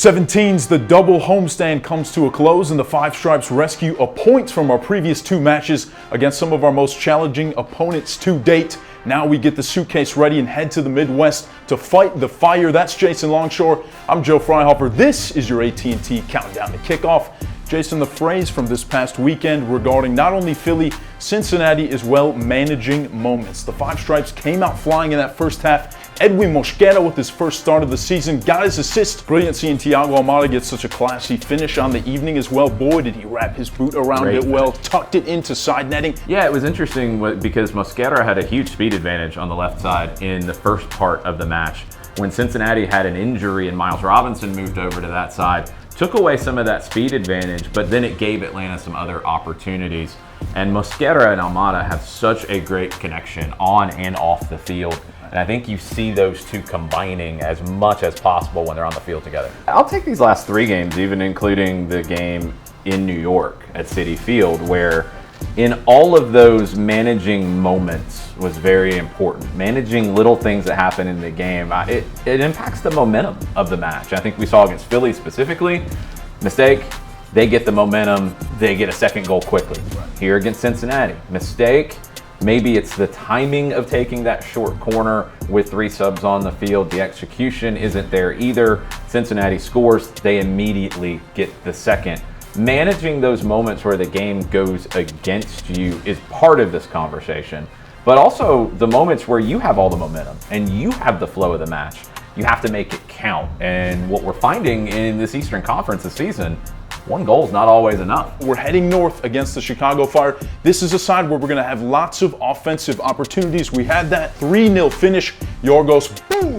17's the double homestand comes to a close, and the Five Stripes rescue a point from our previous two matches against some of our most challenging opponents to date. Now we get the suitcase ready and head to the Midwest to fight the fire. That's Jason Longshore. I'm Joe Fryhofer. This is your AT&T Countdown to Kickoff. Jason, the phrase from this past weekend regarding not only Philly, Cincinnati as well, managing moments. The Five Stripes came out flying in that first half. Edwin Mosquera with his first start of the season got his assist. Brilliant seeing Thiago Almada get such a classy finish on the evening as well. Boy, did he wrap his boot around it well, tucked it into side netting. Yeah, it was interesting because Mosquera had a huge speed advantage on the left side in the first part of the match. When Cincinnati had an injury and Miles Robinson moved over to that side, took away some of that speed advantage, but then it gave Atlanta some other opportunities. And Mosquera and Almada have such a great connection on and off the field. And I think you see those two combining as much as possible when they're on the field together. I'll take these last three games, even including the game in New York at Citi Field, where in all of those, managing moments was very important. Managing little things that happen in the game, it impacts the momentum of the match. I think we saw against Philly specifically, mistake, they get the momentum, they get a second goal quickly. Here against Cincinnati, mistake, maybe it's the timing of taking that short corner with three subs on the field. The execution isn't there either. Cincinnati scores, they immediately get the second. Managing those moments where the game goes against you is part of this conversation, but also the moments where you have all the momentum and you have the flow of the match. You have to make it count. And what we're finding in this Eastern Conference this season, one goal is not always enough. We're heading north against the Chicago Fire. This is a side where we're going to have lots of offensive opportunities. We had that 3-0 finish. Yorgos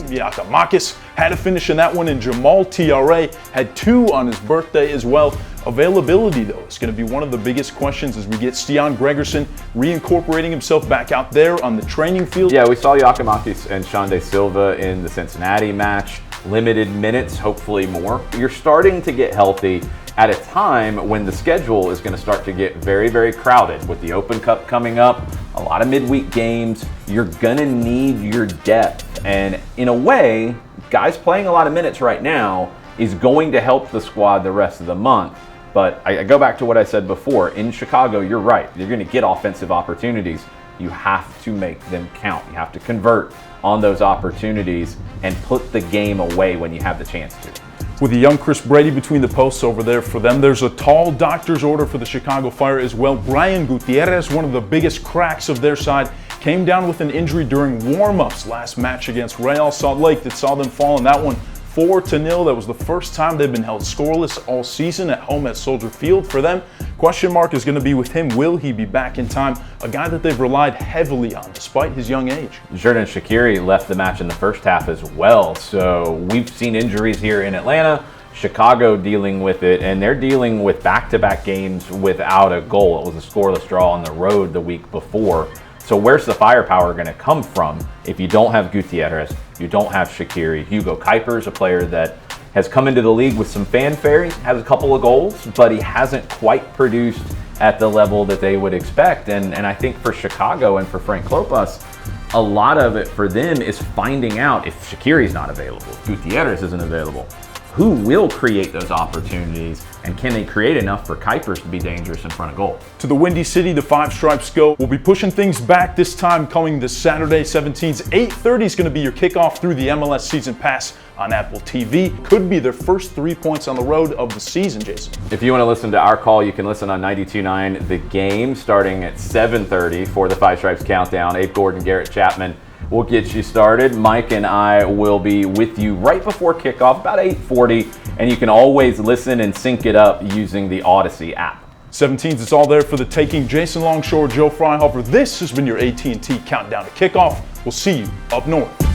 Yakimakis had a finish in that one, and Jamal TRA had two on his birthday as well. Availability, though, is going to be one of the biggest questions as we get Stian Gregerson reincorporating himself back out there on the training field. Yeah, we saw Yakimakis and Xande Silva in the Cincinnati match. Limited minutes, hopefully more. You're starting to get healthy at a time when the schedule is going to start to get very, very crowded with the Open Cup coming up, a lot of midweek games. You're going to need your depth. And in a way, guys playing a lot of minutes right now is going to help the squad the rest of the month. But I go back to what I said before. In Chicago, you're right. You're going to get offensive opportunities. You have to make them count. You have to convert on those opportunities and put the game away when you have the chance to. With a young Chris Brady between the posts over there for them, there's a tall doctor's order for the Chicago Fire as well. Brian Gutierrez, one of the biggest cracks of their side, came down with an injury during warm-ups last match against Real Salt Lake that saw them fall in that one 4-0. That was the first time they've been held scoreless all season at home at Soldier Field. For them, question mark is going to be with him. Will he be back in time? A guy that they've relied heavily on despite his young age. Xherdan Shaqiri left the match in the first half as well. So we've seen injuries here in Atlanta, Chicago dealing with it, and they're dealing with back-to-back games without a goal. It was a scoreless draw on the road the week before. So where's the firepower going to come from if you don't have Gutierrez, you don't have Shaqiri? Hugo Kuiper's a player that has come into the league with some fanfare. He has a couple of goals, but he hasn't quite produced at the level that they would expect. And I think for Chicago and for Frank Klopas, a lot of it for them is finding out if Shaqiri's not available, Gutierrez isn't available, who will create those opportunities, and can they create enough for Kuipers to be dangerous in front of goal? To the Windy City, the Five Stripes go. We'll be pushing things back this time, coming this Saturday, 17th. 8:30 is going to be your kickoff through the MLS Season Pass on Apple TV. Could be their first 3 points on the road of the season, Jason. If you want to listen to our call, you can listen on 92.9 The Game, starting at 7:30 for the Five Stripes Countdown. Abe Gordon, Garrett Chapman will get you started. Mike and I will be with you right before kickoff, about 8:40, and you can always listen and sync it up using the Odyssey app. 17th, it's all there for the taking. Jason Longshore, Joe Fryhofer. This has been your AT&T Countdown to Kickoff. We'll see you up north.